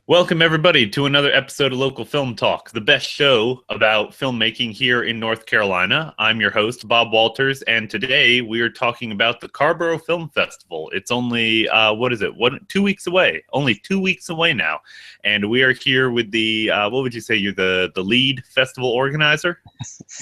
Welcome, everybody, to another episode of Local Film Talk, the best show about filmmaking here in North Carolina. I'm your host, Bob Walters, and today we are talking about the Carrboro Film Festival. It's only, 2 weeks away? Only 2 weeks away now. And we are here with the, what would you say, you're the lead festival organizer?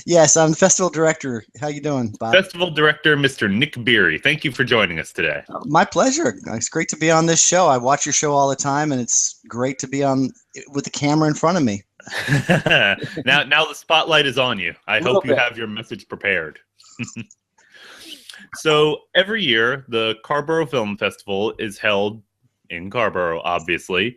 Yes, I'm the festival director. How you doing, Bob? Festival director, Mr. Nick Beery. Thank you for joining us today. My pleasure. It's great to be on this show. I watch your show all the time, and it's great to be on with the camera in front of me. Now the spotlight is on you. I hope you have your message prepared. So every year, the Carrboro Film Festival is held in Carrboro, obviously.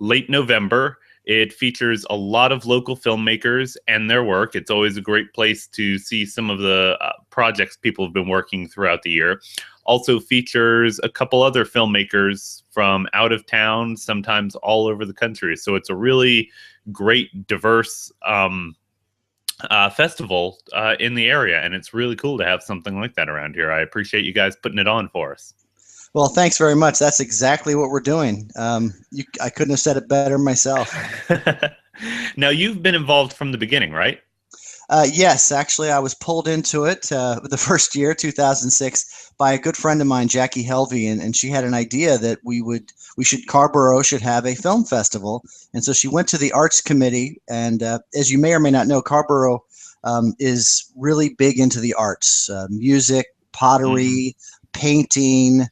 Late November. It features a lot of local filmmakers and their work. It's always a great place to see some of the projects people have been working throughout the year. Also features a couple other filmmakers from out of town, sometimes all over the country. So it's a really great, diverse festival in the area. And it's really cool to have something like that around here. I appreciate you guys putting it on for us. Well, thanks very much. That's exactly what we're doing. I couldn't have said it better myself. Now, you've been involved from the beginning, right? Yes, actually, I was pulled into it the first year, 2006, by a good friend of mine, Jackie Helvey, and she had an idea that Carrboro should have a film festival. And so she went to the arts committee, and as you may or may not know, Carrboro is really big into the arts, music, pottery, painting.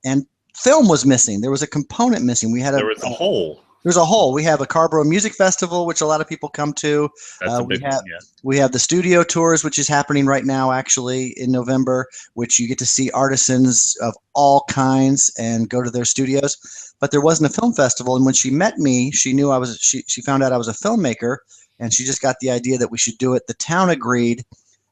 And film was missing. There was a component missing. There was a hole. There's a hole. We have a Carrboro Music Festival, which a lot of people come to. That's a big one, yeah. We have the studio tours, which is happening right now, actually, in November, which you get to see artisans of all kinds and go to their studios. But there wasn't a film festival. And when she met me, she knew she found out I was a filmmaker, and she just got the idea that we should do it. The town agreed.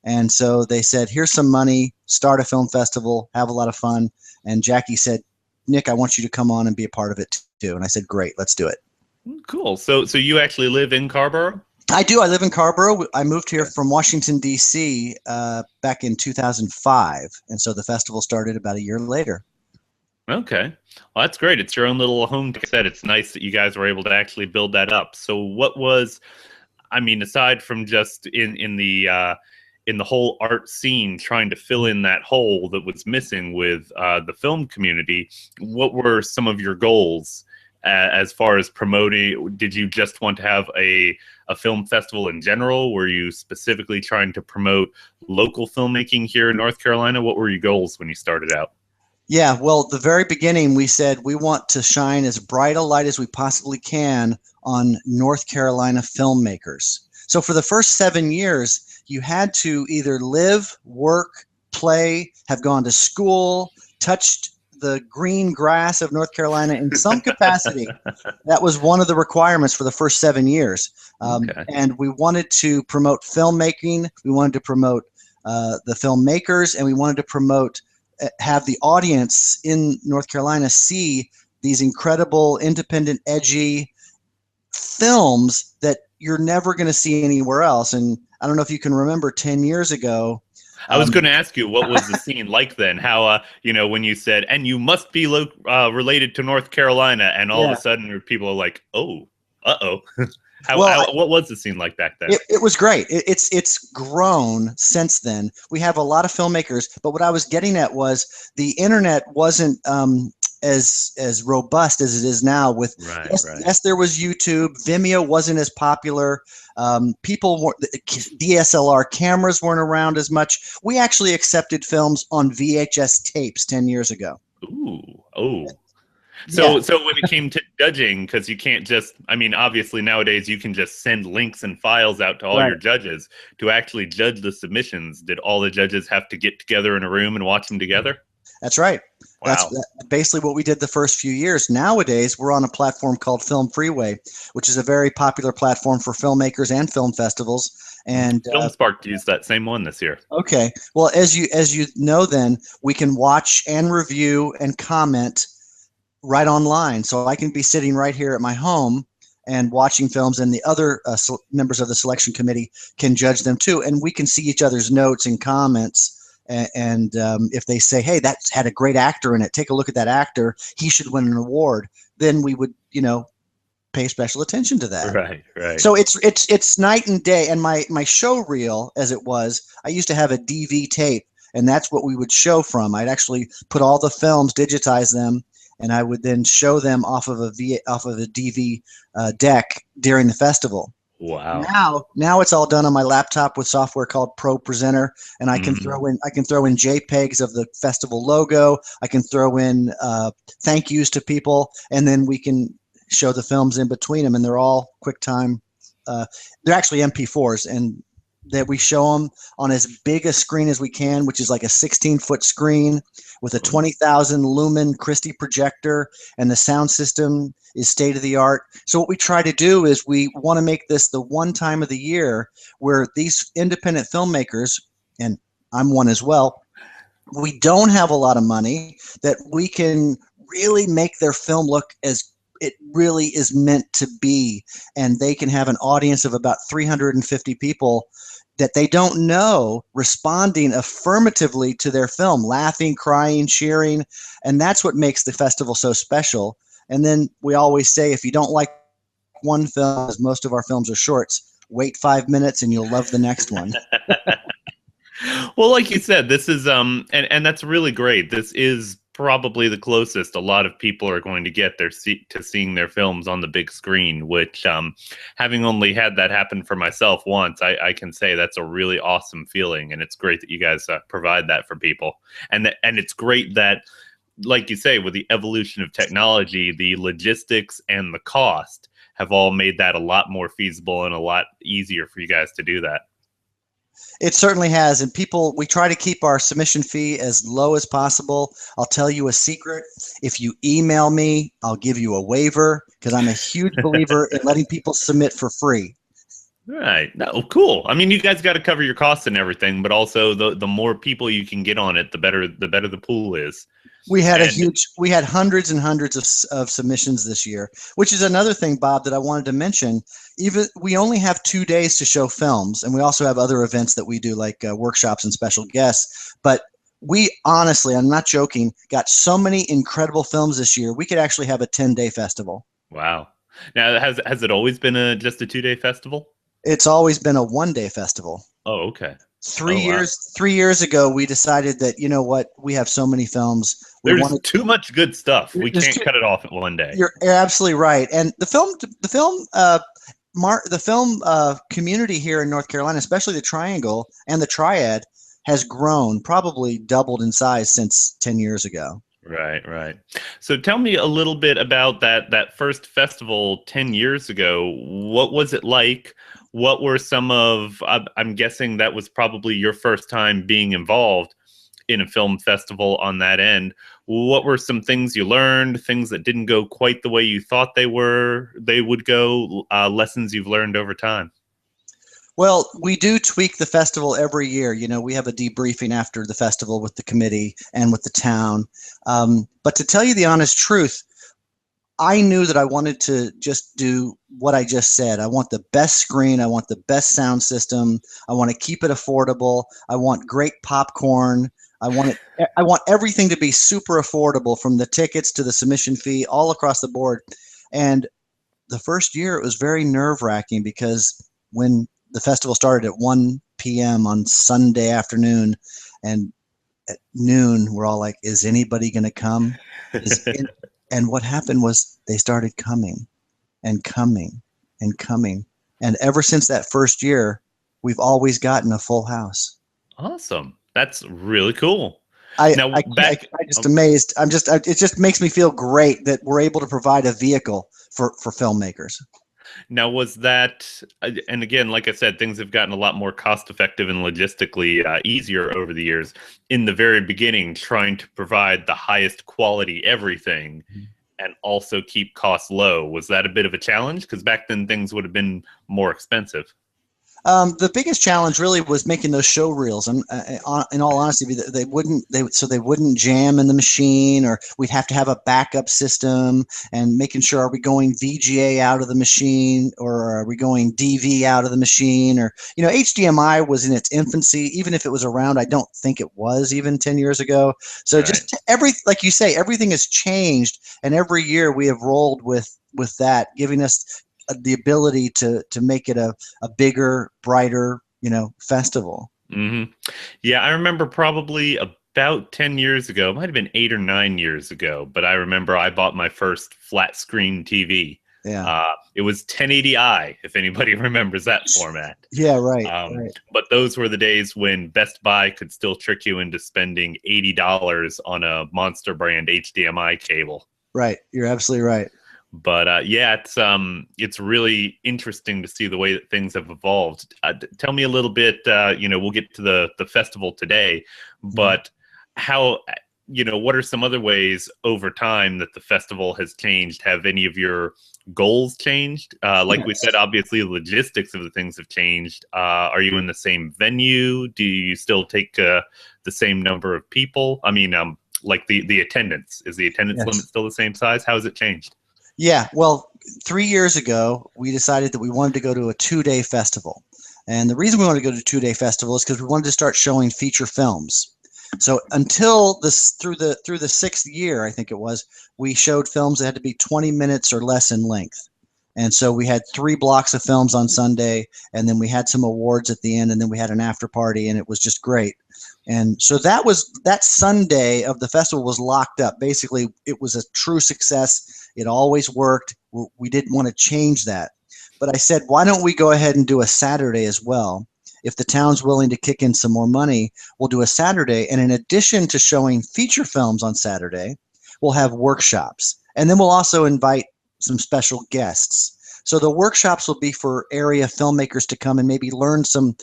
And so they said, here's some money, start a film festival, have a lot of fun. And Jackie said, Nick, I want you to come on and be a part of it too. And I said, great, let's do it. Cool. So you actually live in Carrboro? I do. I live in Carrboro. I moved here from Washington, D.C. Back in 2005. And so the festival started about a year later. Okay. Well, that's great. It's your own little home. Like I said, it's nice that you guys were able to actually build that up. So what was, aside from just in the whole art scene, trying to fill in that hole that was missing with the film community, what were some of your goals as far as promoting? Did you just want to have a film festival in general? Were you specifically trying to promote local filmmaking here in North Carolina? What were your goals when you started out? Yeah, well, at the very beginning, we said we want to shine as bright a light as we possibly can on North Carolina filmmakers. So for the first 7 years, you had to either live, work, play, have gone to school, touched the green grass of North Carolina in some capacity. That was one of the requirements for the first 7 years. And we wanted to promote filmmaking. We wanted to promote the filmmakers, and we wanted to have the audience in North Carolina see these incredible, independent, edgy films that you're never going to see anywhere else. And I don't know if you can remember 10 years ago. I was going to ask you, what was the scene like then? How, when you said, and you must be related to North Carolina, and all of a sudden people are like, oh, uh-oh. What was the scene like back then? It was great. It's grown since then. We have a lot of filmmakers, but what I was getting at was the internet wasn't as robust as it is now. Yes, there was YouTube. Vimeo wasn't as popular. DSLR cameras weren't around as much. We actually accepted films on VHS tapes 10 years ago. Ooh, oh. So when it came to judging, because you can't just, obviously nowadays you can just send links and files out to all your judges. To actually judge the submissions, did all the judges have to get together in a room and watch them together? That's right. Wow. That's basically what we did the first few years. Nowadays, we're on a platform called Film Freeway, which is a very popular platform for filmmakers and film festivals. And Film Spark used that same one this year. Okay. Well, as you know, then we can watch and review and comment right online. So I can be sitting right here at my home and watching films, and the other members of the selection committee can judge them too. And we can see each other's notes and comments. And if they say, hey, that's had a great actor in it, take a look at that actor, he should win an award. then we would, pay special attention to that. Right, right. So it's night and day. And my show reel, as it was, I used to have a DV tape, and that's what we would show from. I'd actually put all the films, digitize them, and I would then show them off of a DV deck during the festival. Wow. Now it's all done on my laptop with software called Pro Presenter, and I can throw in JPEGs of the festival logo. I can throw in thank yous to people, and then we can show the films in between them, and they're all QuickTime. They're actually MP4s, and that we show them on as big a screen as we can, which is like a 16-foot screen with a 20,000 lumen Christie projector, and the sound system is state of the art. So what we try to do is we want to make this the one time of the year where these independent filmmakers, and I'm one as well, we don't have a lot of money, that we can really make their film look as it really is meant to be, and they can have an audience of about 350 people that they don't know responding affirmatively to their film, laughing, crying, cheering, and that's what makes the festival so special. And then we always say, if you don't like one film, as most of our films are shorts, wait 5 minutes and you'll love the next one. Well, like you said, this is and that's really great. This is probably the closest a lot of people are going to get to seeing their films on the big screen, which having only had that happen for myself once, I can say that's a really awesome feeling, and it's great that you guys provide that for people. And it's great that, like you say, with the evolution of technology, the logistics and the cost have all made that a lot more feasible and a lot easier for you guys to do that. It certainly has. And we try to keep our submission fee as low as possible. I'll tell you a secret. If you email me, I'll give you a waiver, because I'm a huge believer in letting people submit for free. Right. No, cool. I mean, you guys got to cover your costs and everything, but also the more people you can get on it, the better the pool is. We had hundreds and hundreds of submissions this year, which is another thing, Bob, that I wanted to mention. Even we only have 2 days to show films, and we also have other events that we do, like workshops and special guests. But we honestly, I'm not joking, got so many incredible films this year. We could actually have a 10-day festival. Wow. Now, has it always been just a 2-day festival? It's always been a 1-day festival. Oh, okay. 3 years ago, we decided that, you know what, we have so many films. There's too much good stuff. We can't cut it off at one day. You're absolutely right. And the film community here in North Carolina, especially the Triangle and the Triad, has grown, probably doubled in size since 10 years ago. Right. So tell me a little bit about that first festival 10 years ago. What was it like? What were some of, I'm guessing that was probably your first time being involved in a film festival on that end. What were some things you learned, things that didn't go quite the way you thought they would go, lessons you've learned over time? Well, we do tweak the festival every year. We have a debriefing after the festival with the committee and with the town. But to tell you the honest truth, I knew that I wanted to just do what I just said. I want the best screen. I want the best sound system. I want to keep it affordable. I want great popcorn. I want everything to be super affordable, from the tickets to the submission fee, all across the board. And the first year, it was very nerve-wracking, because when the festival started at 1 p.m. on Sunday afternoon, and at noon, we're all like, is anybody going to come? And what happened was they started coming and coming and coming. And ever since that first year, we've always gotten a full house. Awesome. That's really cool. I'm just amazed. It just makes me feel great that we're able to provide a vehicle for filmmakers. Now, was that, and again, like I said, things have gotten a lot more cost effective and logistically easier over the years. In the very beginning, trying to provide the highest quality everything and also keep costs low, was that a bit of a challenge? Because back then things would have been more expensive. The biggest challenge really was making those show reels, and in all honesty, they wouldn't jam in the machine, or we'd have to have a backup system, and making sure, are we going VGA out of the machine, or are we going DV out of the machine, or HDMI was in its infancy. Even if it was around, I don't think it was even 10 years ago. So Right. just like you say, everything has changed, and every year we have rolled with that, giving us the ability to make it a bigger, brighter, festival. Yeah, I remember probably about 10 years ago, it might have been 8 or 9 years ago, but I remember I bought my first flat screen TV. Yeah. It was 1080i, if anybody remembers that format. Yeah, right. But those were the days when Best Buy could still trick you into spending $80 on a Monster brand HDMI cable. Right. You're absolutely right. But yeah, it's really interesting to see the way that things have evolved. Tell me a little bit. We'll get to the festival today, but how, what are some other ways over time that the festival has changed? Have any of your goals changed? Like we said, obviously the logistics of the things have changed. Are you in the same venue? Do you still take the same number of people? I mean, like the attendance, is the attendance limit still the same size? How has it changed? Yeah, well, 3 years ago, we decided that we wanted to go to a 2-day festival. And the reason we wanted to go to a 2-day festival is because we wanted to start showing feature films. So until through the sixth year, I think it was, we showed films that had to be 20 minutes or less in length. And so we had 3 blocks of films on Sunday, and then we had some awards at the end, and then we had an after party, and it was just great. And so that Sunday of the festival was locked up. Basically, it was a true success. It always worked. We didn't want to change that. But I said, why don't we go ahead and do a Saturday as well? If the town's willing to kick in some more money, we'll do a Saturday. And in addition to showing feature films on Saturday, we'll have workshops. And then we'll also invite some special guests. So the workshops will be for area filmmakers to come and maybe learn some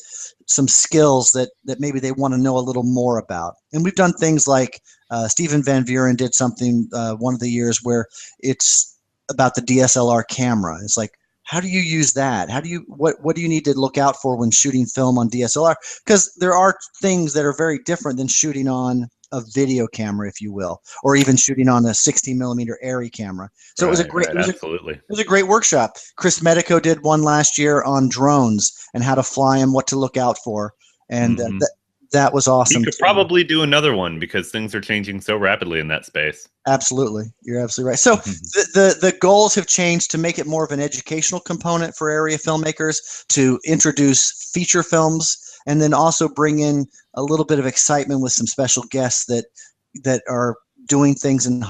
skills that maybe they want to know a little more about. And we've done things like Stephen Van Vuren did something one of the years where it's about the DSLR camera. It's like, how do you use that? What do you need to look out for when shooting film on DSLR? Because there are things that are very different than shooting on a video camera, if you will, or even shooting on a 16 millimeter Arri camera. So it was a great, absolutely. It was a great workshop. Chris Medico did one last year on drones and how to fly them, what to look out for, and that was awesome. You could probably do another one because things are changing so rapidly in that space. Absolutely, you're absolutely right. So the goals have changed to make it more of an educational component for area filmmakers, to introduce feature films, and then also bring in a little bit of excitement with some special guests that are doing things in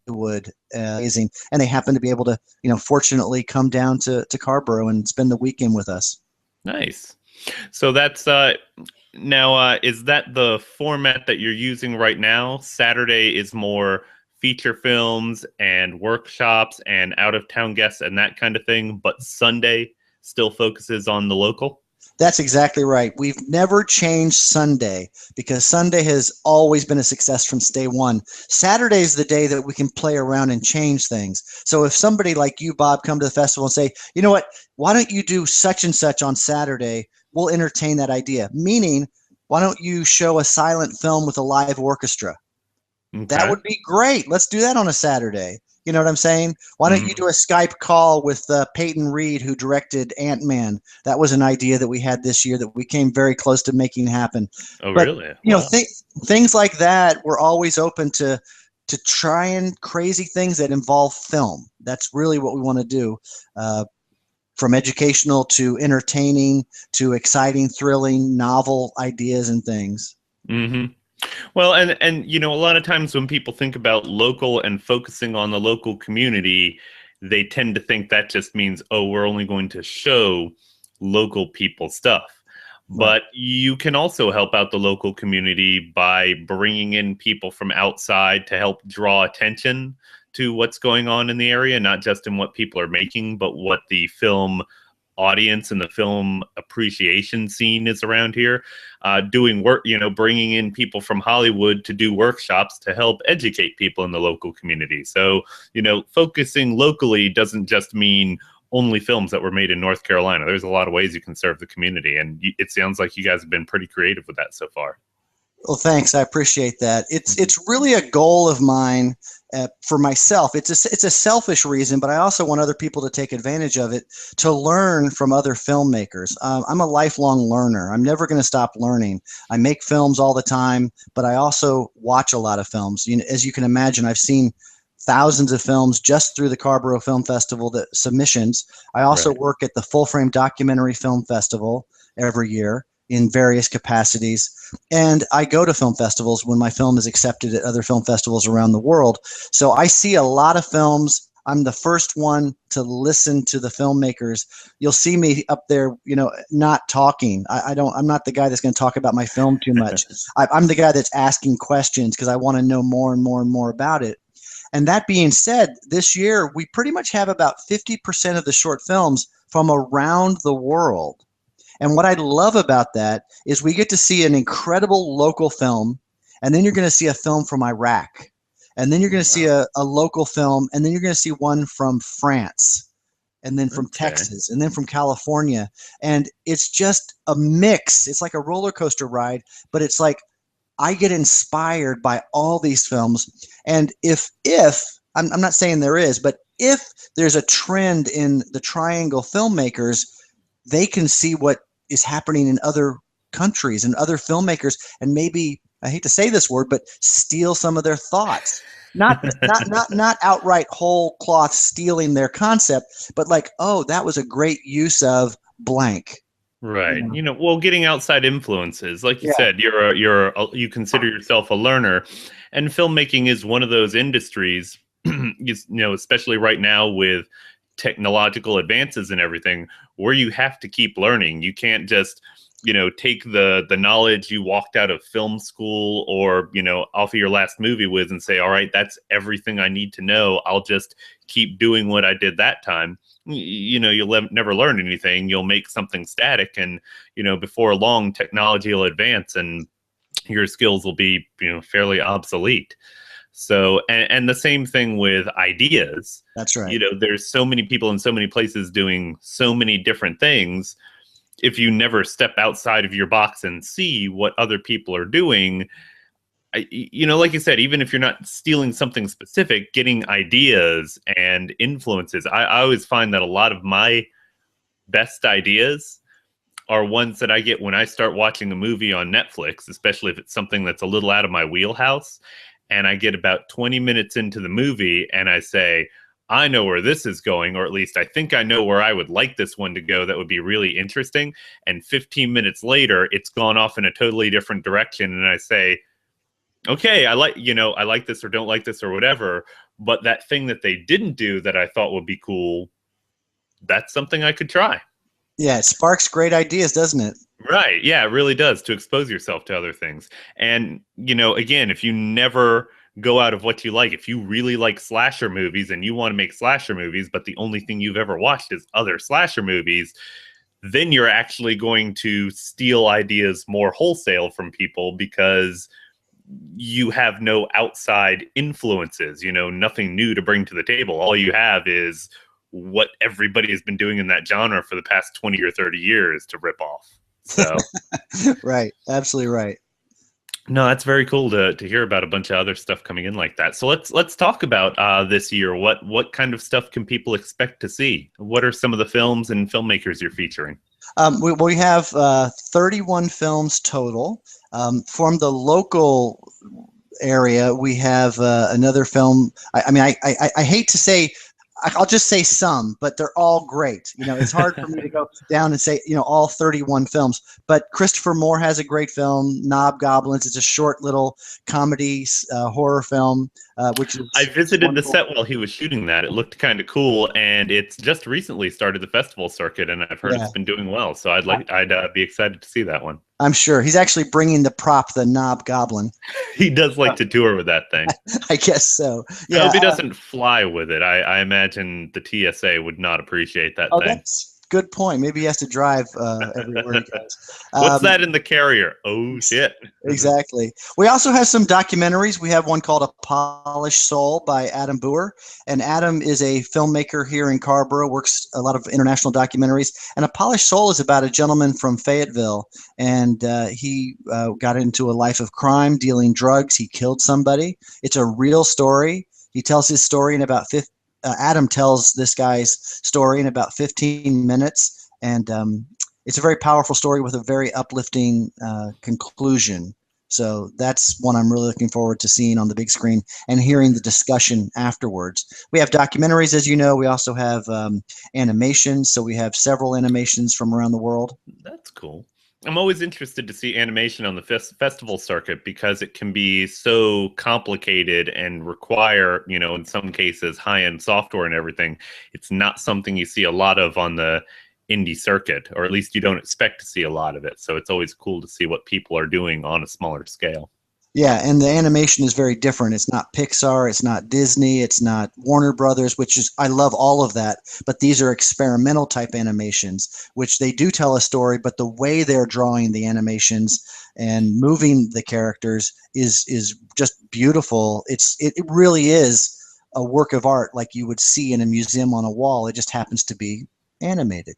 Hollywood, amazing, and they happen to be able to, fortunately come down to Carrboro and spend the weekend with us. Nice. So that's now, is that the format that you're using right now? Saturday is more feature films and workshops and out-of-town guests and that kind of thing, but Sunday still focuses on the local? That's exactly right. We've never changed Sunday because Sunday has always been a success from day one. Saturday is the day that we can play around and change things. So if somebody like you, Bob, come to the festival and say, you know what, why don't you do such and such on Saturday? We'll entertain that idea. Meaning, why don't you show a silent film with a live orchestra? Okay. That would be great. Let's do that on a Saturday. You know what I'm saying? Why don't you do a Skype call with Peyton Reed, who directed Ant-Man? That was an idea that we had this year that we came very close to making happen. Oh, but, really? Things like that, we're always open to trying crazy things that involve film. That's really what we want to do. From educational to entertaining to exciting, thrilling, novel ideas and things. Mm-hmm. Well, and a lot of times when people think about local and focusing on the local community, they tend to think that just means, oh, we're only going to show local people stuff. Right. But you can also help out the local community by bringing in people from outside to help draw attention to what's going on in the area, not just in what people are making, but what the film audience and the film appreciation scene is around here. Doing work, bringing in people from Hollywood to do workshops to help educate people in the local community. So, focusing locally doesn't just mean only films that were made in North Carolina. There's a lot of ways you can serve the community, and it sounds like you guys have been pretty creative with that so far. Well, thanks. I appreciate that. It's really a goal of mine for myself. It's a selfish reason, but I also want other people to take advantage of it, to learn from other filmmakers. I'm a lifelong learner. I'm never going to stop learning. I make films all the time, but I also watch a lot of films. You know, as you can imagine, I've seen thousands of films just through the Carrboro Film Festival, the submissions. I also work at the Full Frame Documentary Film Festival every year in various capacities. And I go to film festivals when my film is accepted at other film festivals around the world. So I see a lot of films. I'm the first one to listen to the filmmakers. You'll see me up there, you know, not talking. I'm not the guy that's going to talk about my film too much. I'm the guy that's asking questions because I want to know more and more and more about it. And that being said, this year we pretty much have about 50% of the short films from around the world. And what I love about that is we get to see an incredible local film, and then you're going to see a film from Iraq, and then you're going to see a local film, and then you're going to see one from France, and then from Texas, and then from California. And it's just a mix. It's like a roller coaster ride, but it's like I get inspired by all these films. And if I'm not saying there is, but if there's a trend in the Triangle filmmakers, they can see what is happening in other countries and other filmmakers, and maybe, I hate to say this word, but steal some of their thoughts. Not outright whole cloth stealing their concept, but like, oh, that was a great use of blank. Right. You know, well, getting outside influences, like you said, you consider yourself a learner, and filmmaking is one of those industries, you know, especially right now with technological advances and everything, where you have to keep learning. You can't just, you know, take the knowledge you walked out of film school or, you know, off of your last movie with and say, all right, that's everything I need to know. I'll just keep doing what I did that time. You know, you'll never learn anything. You'll make something static, and, you know, before long, technology will advance and your skills will be, you know, fairly obsolete. So, and the same thing with ideas. That's right. You know, there's so many people in so many places doing so many different things. If you never step outside of your box and see what other people are doing, you know, like you said, even if you're not stealing something specific, getting ideas and influences. I always find that a lot of my best ideas are ones that I get when I start watching a movie on Netflix, especially if it's something that's a little out of my wheelhouse. And I get about 20 minutes into the movie and I say, I know where this is going, or at least I think I know where I would like this one to go. That would be really interesting. And 15 minutes later, it's gone off in a totally different direction. And I say, okay, I like this or don't like this or whatever. But that thing that they didn't do that I thought would be cool, that's something I could try. Yeah, it sparks great ideas, doesn't it? Right. Yeah, it really does, to expose yourself to other things. And, you know, again, if you never go out of what you like, if you really like slasher movies and you want to make slasher movies, but the only thing you've ever watched is other slasher movies, then you're actually going to steal ideas more wholesale from people because you have no outside influences, you know, nothing new to bring to the table. All you have is what everybody has been doing in that genre for the past 20 or 30 years to rip off. So, right. Absolutely right. No, that's very cool to hear about a bunch of other stuff coming in like that. So let's talk about this year. What kind of stuff can people expect to see? What are some of the films and filmmakers you're featuring? We have 31 films total. From the local area, we have another film. I hate to say, I'll just say some, but they're all great. You know, it's hard for me to go down and say, you know, all 31 films. But Christopher Moore has a great film, Knob Goblins. It's a short little comedy horror film, which is I visited wonderful. the set while he was shooting that. It looked kind of cool, and it's just recently started the festival circuit, and I've heard it's been doing well. So I'd be excited to see that one. I'm sure he's actually bringing the prop, the Knob Goblin. He does like to tour with that thing. I guess so. Yeah, I hope he doesn't fly with it. I imagine the TSA would not appreciate that thing. Good point. Maybe he has to drive everywhere he goes. What's that in the carrier? Oh shit! Exactly. We also have some documentaries. We have one called A Polished Soul by Adam Boer. And Adam is a filmmaker here in Carrboro, works a lot of international documentaries. And A Polished Soul is about a gentleman from Fayetteville. And he got into a life of crime, dealing drugs. He killed somebody. It's a real story. He tells his story in about Adam tells this guy's story in about 15 minutes. And it's a very powerful story with a very uplifting conclusion. So that's one I'm really looking forward to seeing on the big screen and hearing the discussion afterwards. We have documentaries, as you know. We also have animations. So we have several animations from around the world. That's cool. I'm always interested to see animation on the festival circuit because it can be so complicated and require, in some cases, high-end software and everything. It's not something you see a lot of on the indie circuit, or at least you don't expect to see a lot of it. So it's always cool to see what people are doing on a smaller scale. Yeah, and the animation is very different. It's not Pixar, it's not Disney, it's not Warner Brothers, I love all of that, but these are experimental type animations, which they do tell a story, but the way they're drawing the animations and moving the characters is just beautiful. It really is a work of art like you would see in a museum on a wall. It just happens to be animated.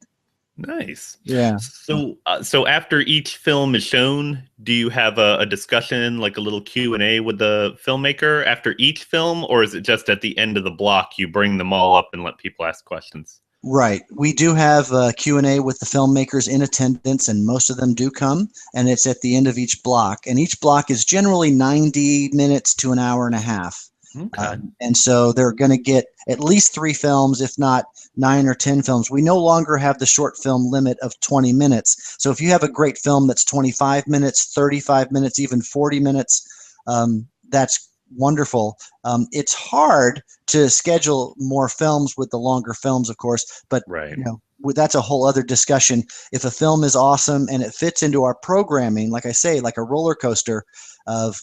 Nice. Yeah. So after each film is shown, do you have a discussion, like a little Q&A with the filmmaker after each film, or is it just at the end of the block you bring them all up and let people ask questions? Right. We do have a Q&A with the filmmakers in attendance, and most of them do come, and it's at the end of each block. And each block is generally 90 minutes to an hour and a half. Okay. And so they're going to get at least 3 films, if not 9 or 10 films. We no longer have the short film limit of 20 minutes. So if you have a great film that's 25 minutes, 35 minutes, even 40 minutes, that's wonderful. It's hard to schedule more films with the longer films, of course, but right. That's a whole other discussion. If a film is awesome and it fits into our programming, like I say, like a roller coaster of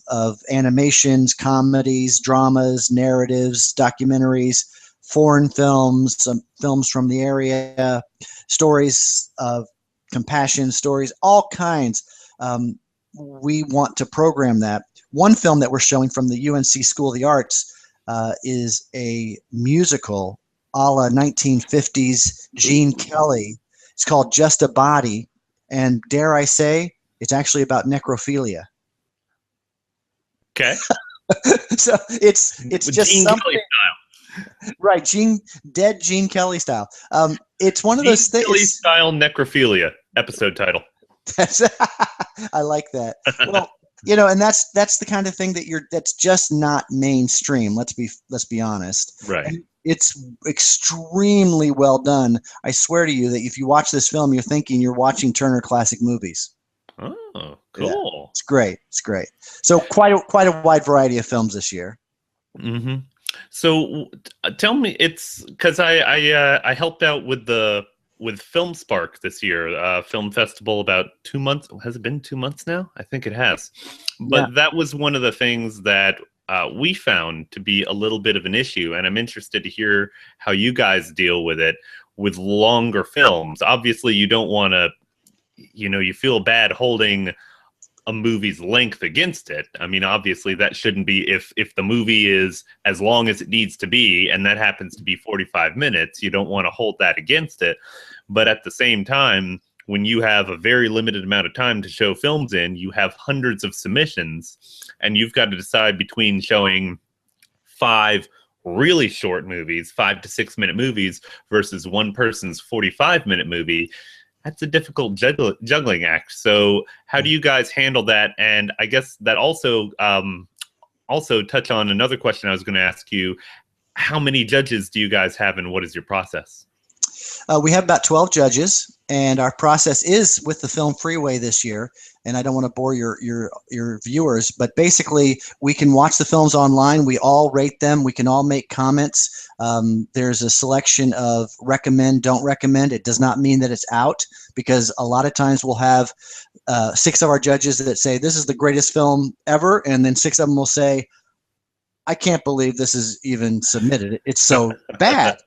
animations, comedies, dramas, narratives, documentaries, foreign films, films from the area, stories of compassion, stories, all kinds. We want to program that. One film that we're showing from the UNC School of the Arts is a musical a la 1950s Gene Kelly. It's called Just a Body, and dare I say, it's actually about necrophilia. Okay. So it's just Gene something, Kelly style. Right? Dead Gene Kelly style. It's one of those things. Kelly style necrophilia episode title. I like that. Well, and that's the kind of thing that's just not mainstream. Let's be honest. Right. And it's extremely well done. I swear to you that if you watch this film, you're thinking you're watching Turner Classic Movies. Oh, cool. Yeah, it's great. It's great. So quite a wide variety of films this year. Mm-hmm. So tell me, it's because I helped out with Film Spark this year, film festival about 2 months. Has it been 2 months now? I think it has. But that was one of the things that we found to be a little bit of an issue, and I'm interested to hear how you guys deal with it with longer films. Obviously, you don't want to, you feel bad holding a movie's length against it. I mean, obviously, that shouldn't be, if the movie is as long as it needs to be, and that happens to be 45 minutes, you don't want to hold that against it. But at the same time, when you have a very limited amount of time to show films in, you have hundreds of submissions, and you've got to decide between showing 5 really short movies, 5 to 6 minute movies, versus one person's 45-minute movie. That's a difficult juggling act. So how do you guys handle that? And I guess that also touch on another question I was going to ask you. How many judges do you guys have, and what is your process? We have about 12 judges, and our process is with the Film Freeway this year. And I don't want to bore your viewers, but basically we can watch the films online. We all rate them. We can all make comments. There's a selection of recommend, don't recommend. It does not mean that it's out, because a lot of times we'll have 6 of our judges that say this is the greatest film ever, and then 6 of them will say, I can't believe this is even submitted. It's so bad.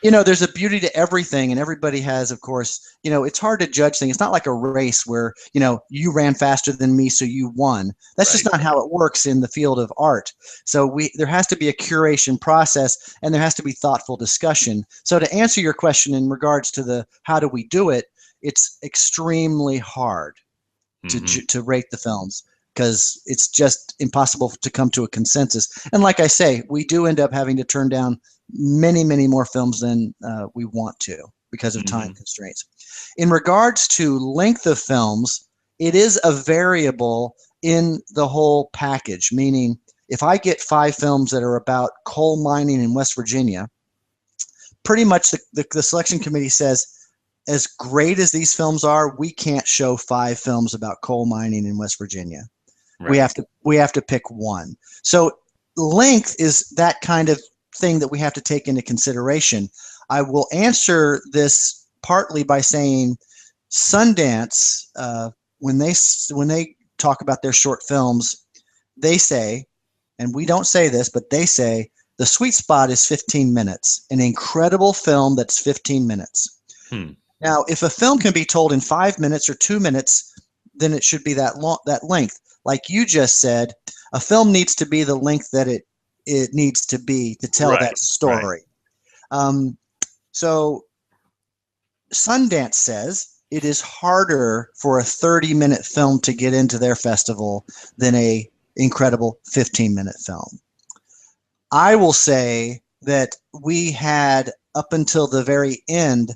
There's a beauty to everything, and everybody has, of course, it's hard to judge things. It's not like a race where, you ran faster than me, so you won. That's just Right. not how it works in the field of art. So there has to be a curation process, and there has to be thoughtful discussion. So to answer your question in regards to the how do we do it, it's extremely hard to rate the films because it's just impossible to come to a consensus. And like I say, we do end up having to turn down many, many more films than we want to because of time constraints. In regards to length of films, it is a variable in the whole package, meaning if I get 5 films that are about coal mining in West Virginia, pretty much the selection committee says, as great as these films are, we can't show 5 films about coal mining in West Virginia. Right. We have to pick one. So length is that kind of thing that we have to take into consideration. I will answer this partly by saying Sundance, when they talk about their short films, they say, and we don't say this, but they say the sweet spot is 15 minutes, an incredible film that's 15 minutes. Now, if a film can be told in 5 minutes or 2 minutes, then it should be that length. Like you just said, a film needs to be the length that it needs to be to tell that story. Right. So Sundance says it is harder for a 30-minute film to get into their festival than a incredible 15-minute film. I will say that we had, up until the very end,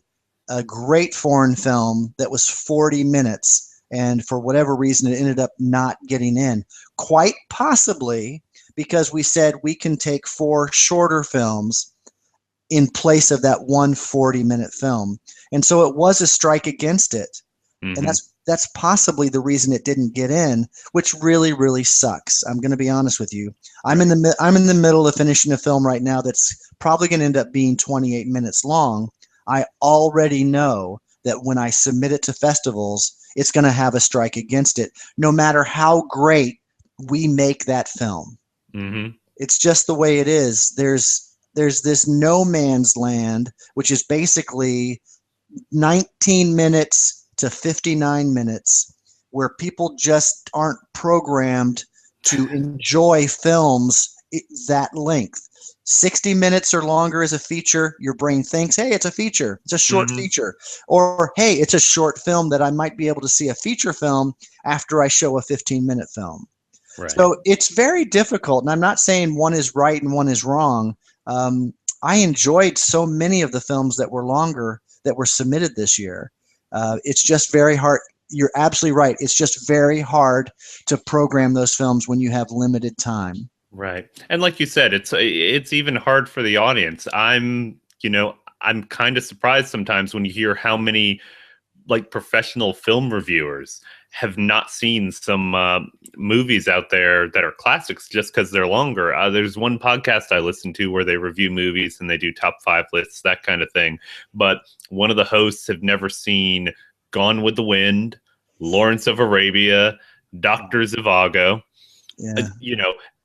a great foreign film that was 40 minutes, and for whatever reason, it ended up not getting in. Quite possibly because we said we can take 4 shorter films in place of that one 40-minute film. And so it was a strike against it. And that's possibly the reason it didn't get in, which really, really sucks. I'm going to be honest with you. I'm in the middle of finishing a film right now that's probably going to end up being 28 minutes long. I already know that when I submit it to festivals, it's going to have a strike against it, no matter how great we make that film. It's just the way it is. There's this no man's land, which is basically 19 minutes to 59 minutes, where people just aren't programmed to enjoy films that length. 60 minutes or longer is a feature. Your brain thinks, hey, it's a feature. It's a short feature. Or, hey, it's a short film that I might be able to see a feature film after I show a 15-minute film. Right. So it's very difficult. And I'm not saying one is right and one is wrong. I enjoyed so many of the films that were longer that were submitted this year. It's just very hard. You're absolutely right. It's just very hard to program those films when you have limited time. Right. And like you said, it's even hard for the audience. I'm kind of surprised sometimes when you hear how many like professional film reviewers have not seen some movies out there that are classics just because they're longer. There's one podcast I listen to where they review movies and they do top 5 lists, that kind of thing. But one of the hosts have never seen Gone with the Wind, Lawrence of Arabia, Dr. Zhivago. Yeah.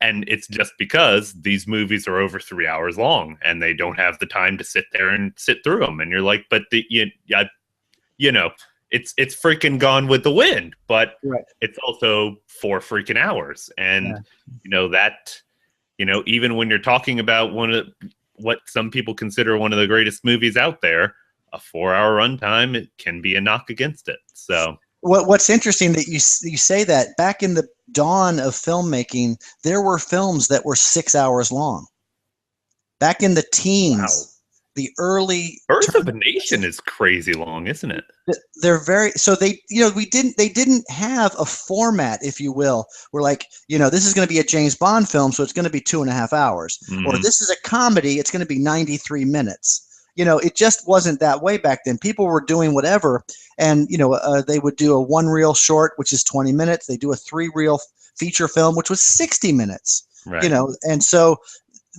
And it's just because these movies are over 3 hours long and they don't have the time to sit there and sit through them. And you're like, but it's freaking Gone with the Wind, but it's also 4 freaking hours. And, even when you're talking about one of what some people consider one of the greatest movies out there, a 4-hour runtime, it can be a knock against it. So what's interesting that you say that back in the dawn of filmmaking, there were films that were 6 hours long. Back in the teens, the early Birth of a Nation is crazy long, isn't it? They're very, so they didn't have a format, if you will. We're like, this is going to be a James Bond film, so it's going to be 2.5 hours. Or this is a comedy, it's going to be 93 minutes. It just wasn't that way back then. People were doing whatever, and they would do a 1-reel short, which is 20 minutes. They do a 3-reel feature film, which was 60 minutes. Right. And so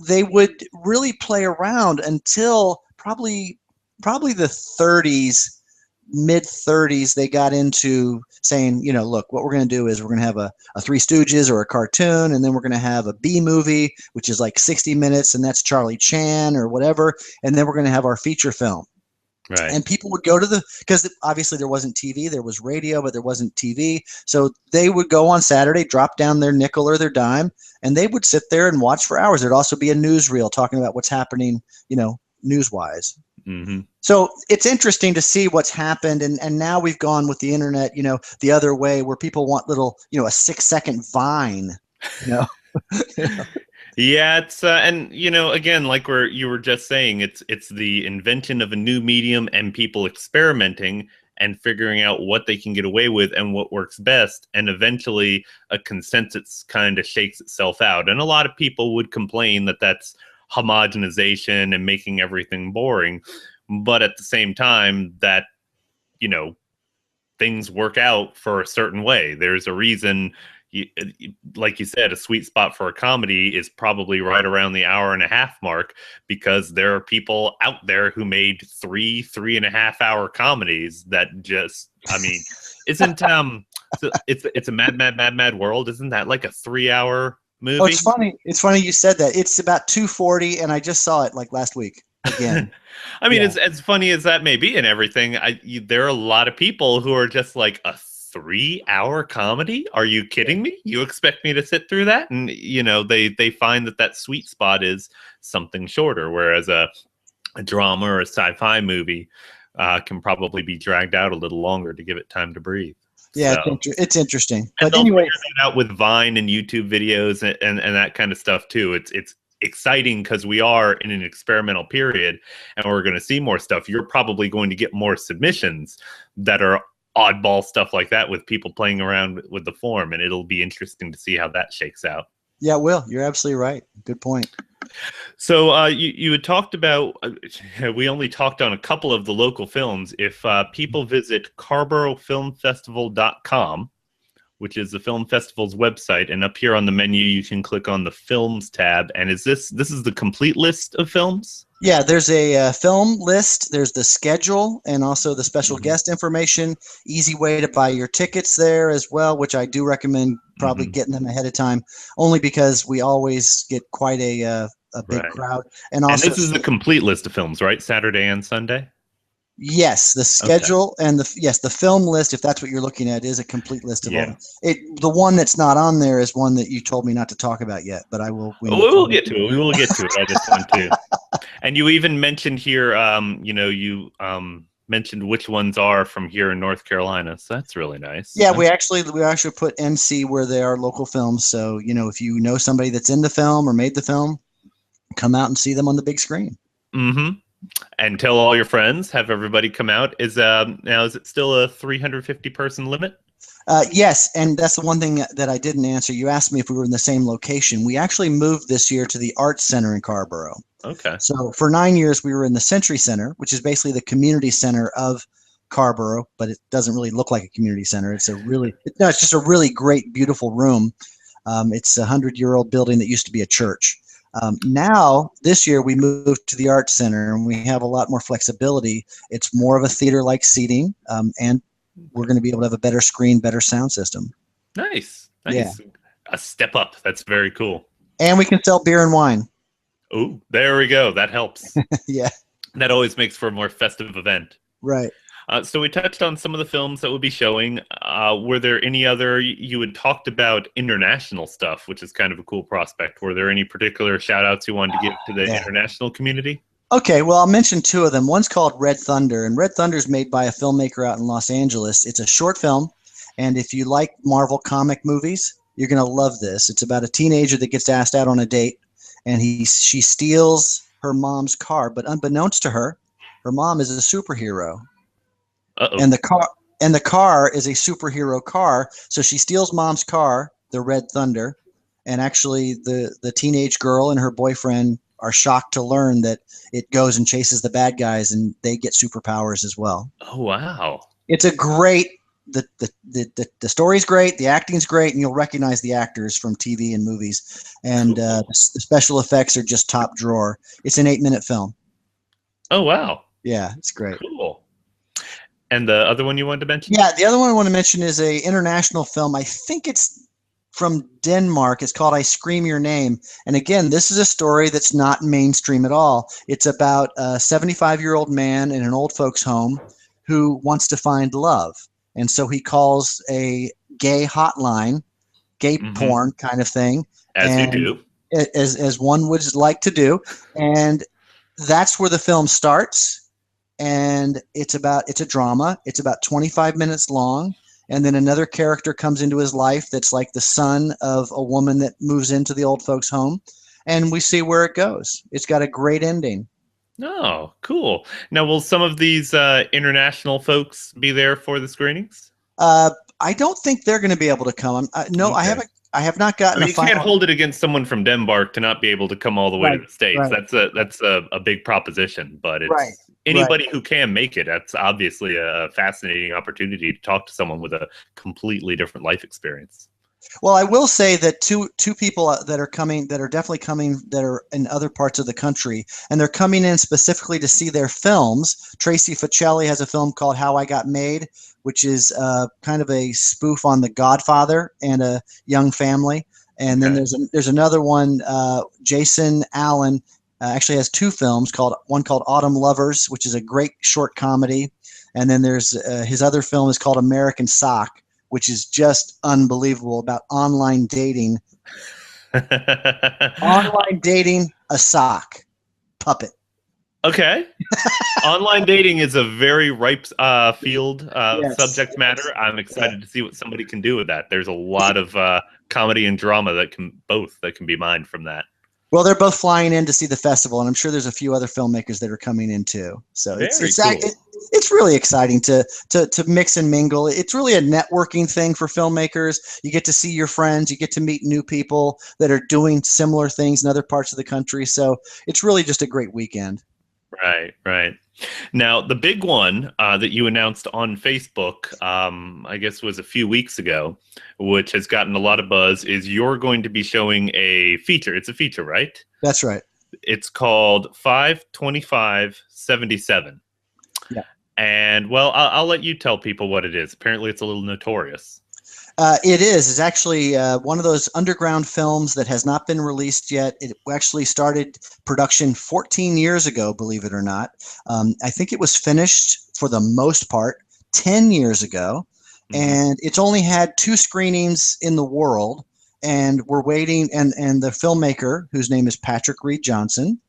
they would really play around until probably the 30s. mid-30s, they got into saying, look, what we're going to do is we're going to have a Three Stooges or a cartoon, and then we're going to have a B movie, which is like 60 minutes, and that's Charlie Chan or whatever, and then we're going to have our feature film. Right. And people would go to because obviously there wasn't TV, there was radio, but there wasn't TV. So they would go on Saturday, drop down their nickel or their dime, and they would sit there and watch for hours. There'd also be a newsreel talking about what's happening, news-wise. Mm-hmm. So it's interesting to see what's happened. And now we've gone with the internet, the other way where people want little, a 6-second Vine, Yeah, it's and again, like you were just saying, it's the invention of a new medium and people experimenting and figuring out what they can get away with and what works best, and eventually a consensus kind of shakes itself out. And a lot of people would complain that that's homogenization and making everything boring, but at the same time that things work out for a certain way. There's a reason. Like you said, a sweet spot for a comedy is probably right around the 1.5 hour mark, because there are people out there who made 3.5 hour comedies that just, isn't it's a mad world. Isn't that like a 3-hour movie? Oh, it's funny you said that. It's about 2:40, and I just saw it like last week again. It's as funny as that may be and everything. There are a lot of people who are just like, a 3-hour comedy? Are you kidding me? You expect me to sit through that? And they find that sweet spot is something shorter, whereas a drama or a sci-fi movie can probably be dragged out a little longer to give it time to breathe. Yeah, so, it's interesting. But anyway, figure that out with Vine and YouTube videos and that kind of stuff too. It's exciting because we are in an experimental period, and we're going to see more stuff. You're probably going to get more submissions that are oddball stuff like that, with people playing around with the form, and it'll be interesting to see how that shakes out. Yeah, Will, you're absolutely right. Good point. So you had talked about, we only talked on a couple of the local films. If people visit CarrboroFilmFestival.com, which is the film festival's website, and up here on the menu you can click on the films tab, and this is the complete list of films? Yeah, there's a film list, there's the schedule, and also the special guest information. Easy way to buy your tickets there as well, which I do recommend probably getting them ahead of time, only because we always get quite a big crowd. And also, this is the complete list of films, right? Saturday and Sunday? Yes, the schedule and the film list, if that's what you're looking at, is a complete list of all. The one that's not on there is one that you told me not to talk about yet, but I will. We will get to it. We will get to it. I just want to. And you even mentioned here, you mentioned which ones are from here in North Carolina, so that's really nice. Yeah, we actually put NC where they are local films. So if you know somebody that's in the film or made the film, come out and see them on the big screen. Mm-hmm. And tell all your friends. Have everybody come out. Is it still a 350 person limit? Yes, and that's the one thing that I didn't answer. You asked me if we were in the same location. We actually moved this year to the Arts Center in Carrboro. Okay. So for 9 years, we were in the Century Center, which is basically the community center of Carrboro, but it doesn't really look like a community center. It's just a really great, beautiful room. It's a 100-year-old building that used to be a church. Now, this year, we moved to the Arts Center, and we have a lot more flexibility. It's more of a theater-like seating, and we're going to be able to have a better screen, better sound system. Nice. Yeah. A step up. That's very cool. And we can sell beer and wine. Oh, there we go. That helps. Yeah. That always makes for a more festive event. Right. So we touched on some of the films that we'll be showing. Were there any other, you had talked about international stuff, which is kind of a cool prospect. Were there any particular shout outs you wanted to give to the international community? Okay, well, I'll mention two of them. One's called Red Thunder, and Red Thunder is made by a filmmaker out in Los Angeles. It's a short film, and if you like Marvel comic movies, you're going to love this. It's about a teenager that gets asked out on a date, and she steals her mom's car, but unbeknownst to her, her mom is a superhero. Uh-oh. And the car is a superhero car, so she steals mom's car, the Red Thunder, and actually the teenage girl and her boyfriend are shocked to learn that it goes and chases the bad guys, and they get superpowers as well. Oh wow! It's a great. The story's great, the acting's great, and you'll recognize the actors from TV and movies. And the special effects are just top drawer. It's an 8-minute film. Oh wow! Yeah, it's great. Cool. And the other one you wanted to mention? Yeah, the other one I want to mention is a international film. I think it's from Denmark. It's called I Scream Your Name. And again, this is a story that's not mainstream at all. It's about a 75-year-old man in an old folks home who wants to find love. And so he calls a gay hotline, gay porn kind of thing. As you do. As one would like to do. And that's where the film starts. And it's a drama. It's about 25 minutes long. And then another character comes into his life that's like the son of a woman that moves into the old folks' home. And we see where it goes. It's got a great ending. Oh, cool. Now, will some of these international folks be there for the screenings? I don't think they're going to be able to come. No, okay. I have not gotten. I mean, you can't hold it against someone from Denmark to not be able to come all the way to the States. Right. That's a big proposition, but it's anybody who can make it. That's obviously a fascinating opportunity to talk to someone with a completely different life experience. Well, I will say that two people that are coming, that are definitely coming, that are in other parts of the country, and they're coming in specifically to see their films. Tracy Facelli has a film called How I Got Made, which is kind of a spoof on The Godfather and a young family. And then there's another one, Jason Allen actually has two films, one called Autumn Lovers, which is a great short comedy. And then there's his other film is called American Sock, which is just unbelievable, about online dating. Online dating, a sock puppet. Okay. Online dating is a very ripe field subject matter. I'm excited to see what somebody can do with that. There's a lot of comedy and drama that can be mined from that. Well, they're both flying in to see the festival, and I'm sure there's a few other filmmakers that are coming in too. So it's really exciting to mix and mingle. It's really a networking thing for filmmakers. You get to see your friends, you get to meet new people that are doing similar things in other parts of the country. So it's really just a great weekend. Right. Now, the big one that you announced on Facebook, I guess was a few weeks ago, which has gotten a lot of buzz, is you're going to be showing a feature. It's a feature, right? That's right. It's called 5/25/77. Yeah. And, well, I'll let you tell people what it is. Apparently, it's a little notorious. It is. It's actually one of those underground films that has not been released yet. It actually started production 14 years ago, believe it or not. I think it was finished for the most part 10 years ago. And it's only had 2 screenings in the world. And we're waiting. And the filmmaker, whose name is Patrick Reed Johnson,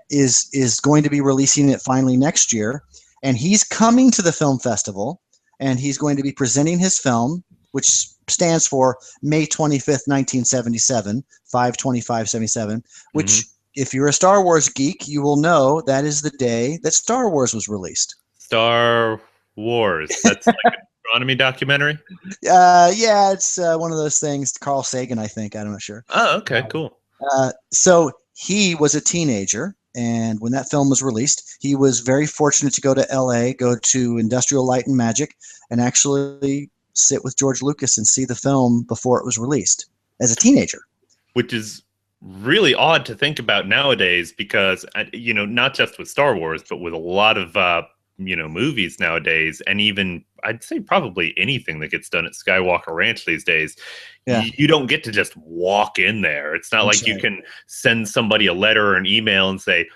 is going to be releasing it finally next year. And he's coming to the film festival, and he's going to be presenting his film, which stands for May 25th, 1977, 5/25/77, which if you're a Star Wars geek, you will know that is the day that Star Wars was released. Star Wars. That's like an astronomy documentary? Yeah, it's one of those things. Carl Sagan, I think. I'm not sure. Oh, okay, cool. So he was a teenager, and when that film was released, he was very fortunate to go to LA, go to Industrial Light and Magic, and actually sit with George Lucas and see the film before it was released as a teenager. Which is really odd to think about nowadays because, not just with Star Wars, but with a lot of, movies nowadays, and even I'd say probably anything that gets done at Skywalker Ranch these days, you don't get to just walk in there. It's not like you can send somebody a letter or an email and say,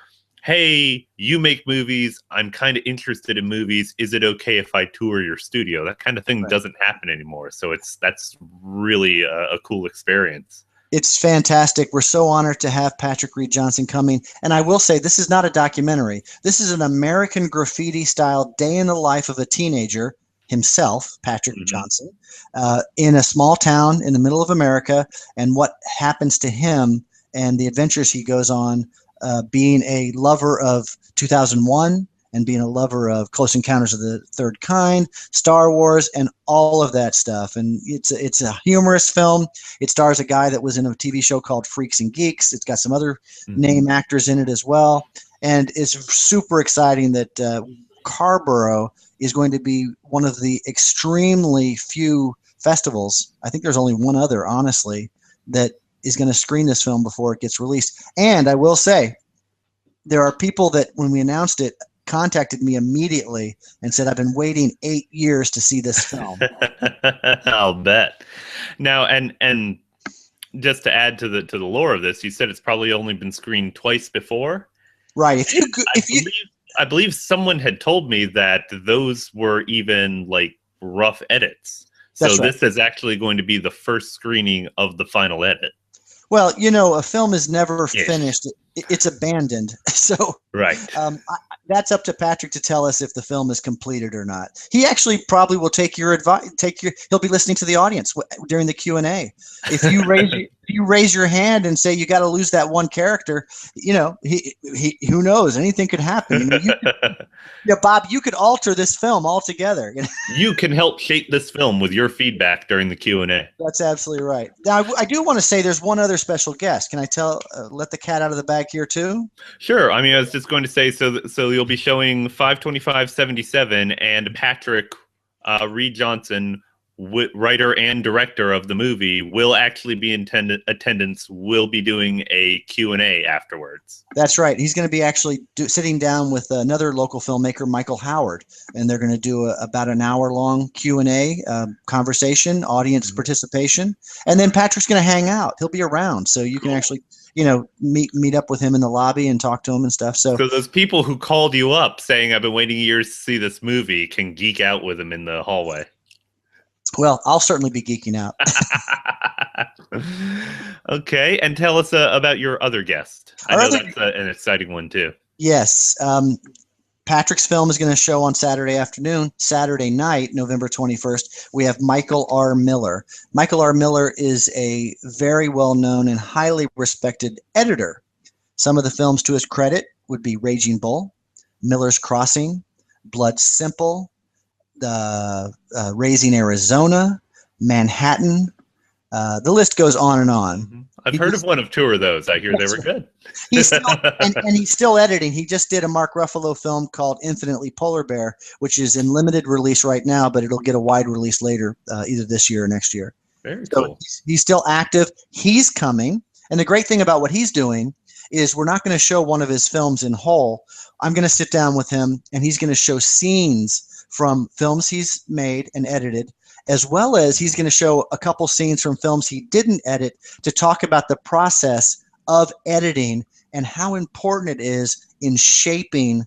hey, you make movies. I'm kind of interested in movies. Is it okay if I tour your studio? That kind of thing doesn't happen anymore. So that's really a cool experience. It's fantastic. We're so honored to have Patrick Reed Johnson coming. And I will say, this is not a documentary. This is an American Graffiti style day in the life of a teenager himself, Patrick Johnson, in a small town in the middle of America, and what happens to him and the adventures he goes on, being a lover of 2001 and being a lover of Close Encounters of the Third Kind, Star Wars, and all of that stuff. And it's a humorous film. It stars a guy that was in a TV show called Freaks and Geeks. It's got some other name actors in it as well. And it's super exciting that Carrboro is going to be one of the extremely few festivals. I think there's only one other, honestly, that is going to screen this film before it gets released. And I will say, there are people that when we announced it, contacted me immediately and said, I've been waiting 8 years to see this film. I'll bet. Now, and just to add to the lore of this, you said it's probably only been screened twice before. Right. I believe someone had told me that those were even like rough edits. So That's right. this is actually going to be the first screening of the final edit. Well, a film is never finished. It's abandoned. So right. That's up to Patrick to tell us if the film is completed or not. He actually probably will take your advice. He'll be listening to the audience during the Q&A. If you raise your hand and say you got to lose that one character, he who knows? Anything could happen. Bob, you could alter this film altogether. You can help shape this film with your feedback during the Q&A. That's absolutely right. Now, I do want to say there's one other special guest. Can I let the cat out of the bag here too? Sure. I mean, I was just going to say, so you'll be showing 52577, and Patrick Reed Johnson, writer and director of the movie, will actually be in attendance. Will be doing a Q&A afterwards. That's right. He's going to be actually sitting down with another local filmmaker, Michael Howard, and they're going to do about an hour-long Q&A conversation, audience participation, and then Patrick's going to hang out. He'll be around, so you can actually meet up with him in the lobby and talk to him and stuff. So those people who called you up saying, I've been waiting years to see this movie, can geek out with him in the hallway. Well, I'll certainly be geeking out. Okay, and tell us about your other guest. I know that's an exciting one too. Yes. Patrick's film is going to show on Saturday night, November 21st. We have Michael R. Millar. Michael R. Millar is a very well-known and highly respected editor. Some of the films to his credit would be Raging Bull, Miller's Crossing, Blood Simple, Raising Arizona, Manhattan. The list goes on and on. Mm-hmm. I've heard of one of two of those. I hear they were good. He's still, and he's still editing. He just did a Mark Ruffalo film called Infinitely Polar Bear, which is in limited release right now, but it'll get a wide release later, either this year or next year. Very cool. He's still active. He's coming. And the great thing about what he's doing is we're not going to show one of his films in whole. I'm going to sit down with him, and he's going to show scenes from films he's made and edited, as well as he's going to show a couple scenes from films he didn't edit to talk about the process of editing and how important it is in shaping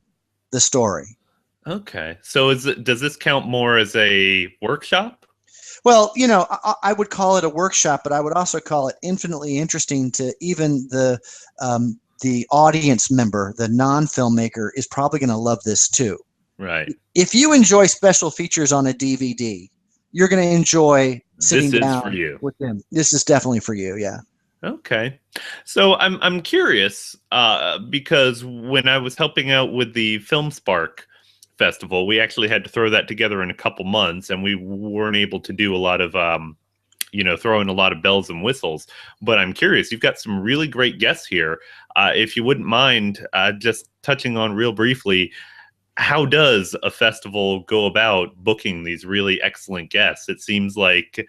the story. Okay. So does this count more as a workshop? Well, I would call it a workshop, but I would also call it infinitely interesting to even the audience member, the non-filmmaker, is probably going to love this too. Right. If you enjoy special features on a DVD, you're going to enjoy sitting down for you. with them. This is definitely for you. Yeah. Okay. So I'm curious because when I was helping out with the Film Spark Festival, we actually had to throw that together in a couple months, and we weren't able to do a lot of, throw in a lot of bells and whistles. But I'm curious, you've got some really great guests here. If you wouldn't mind just touching on real briefly, how does a festival go about booking these really excellent guests? It seems like,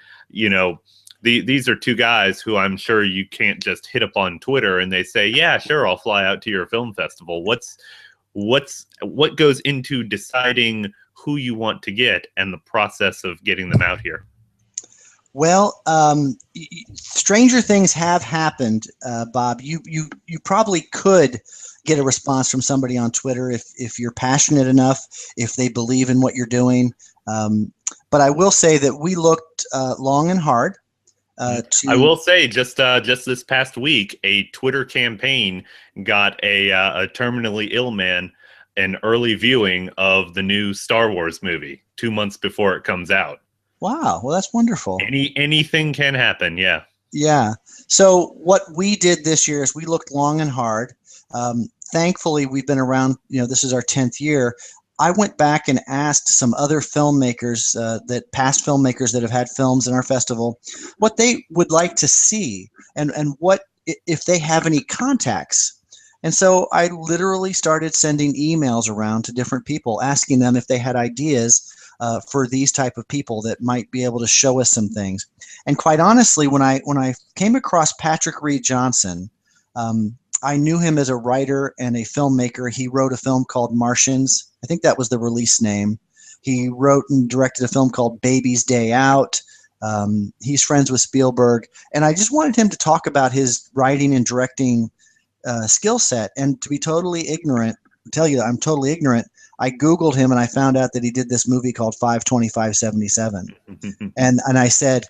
these are two guys who I'm sure you can't just hit up on Twitter and they say, yeah, sure, I'll fly out to your film festival. What goes into deciding who you want to get and the process of getting them out here? Well, stranger things have happened, Bob. You probably could get a response from somebody on Twitter if you're passionate enough, if they believe in what you're doing. But I will say that we looked long and hard. I will say just this past week, a Twitter campaign got a terminally ill man an early viewing of the new Star Wars movie 2 months before it comes out. Wow. Well, that's wonderful. Anything can happen. Yeah. Yeah. So what we did this year is we looked long and hard. Thankfully, we've been around, this is our 10th year. I went back and asked some other filmmakers, past filmmakers that have had films in our festival, what they would like to see and what if they have any contacts. And so I literally started sending emails around to different people, asking them if they had ideas for these type of people that might be able to show us some things. And quite honestly, when I came across Patrick Reed Johnson, I knew him as a writer and a filmmaker. He wrote a film called Martians. I think that was the release name. He wrote and directed a film called Baby's Day Out. He's friends with Spielberg. And I just wanted him to talk about his writing and directing skill set. And to be totally ignorant, tell you that I'm totally ignorant, I Googled him and I found out that he did this movie called 52577. and I said,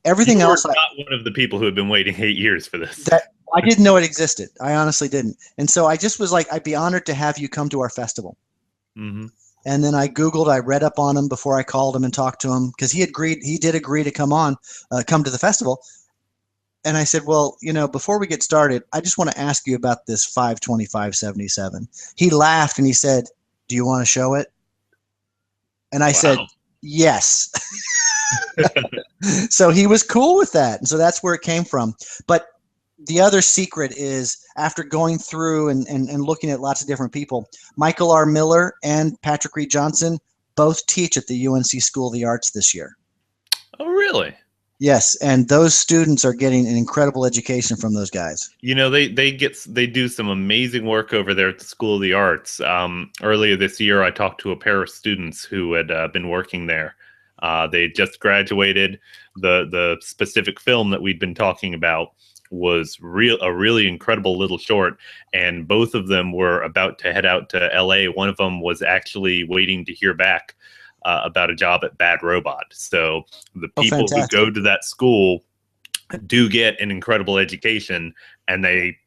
everything else. Not one of the people who have been waiting 8 years for this. I didn't know it existed. I honestly didn't. And so I just was like, I'd be honored to have you come to our festival. Mm-hmm. And then I Googled, I read up on him before I called him and talked to him because he did agree to come to the festival. And I said, well, before we get started, I just want to ask you about this 52577. He laughed and he said, do you want to show it? And I said, yes. So he was cool with that. And so that's where it came from. But the other secret is after going through and looking at lots of different people, Michael R. Millar and Patrick Reed Johnson both teach at the UNC School of the Arts this year. Oh, really? Yes, and those students are getting an incredible education from those guys. They do some amazing work over there at the School of the Arts. Earlier this year, I talked to a pair of students who had been working there. They just graduated. The specific film that we'd been talking about was a really incredible little short, and both of them were about to head out to LA. One of them was actually waiting to hear back about a job at Bad Robot. So the people who go to that school do get an incredible education, and they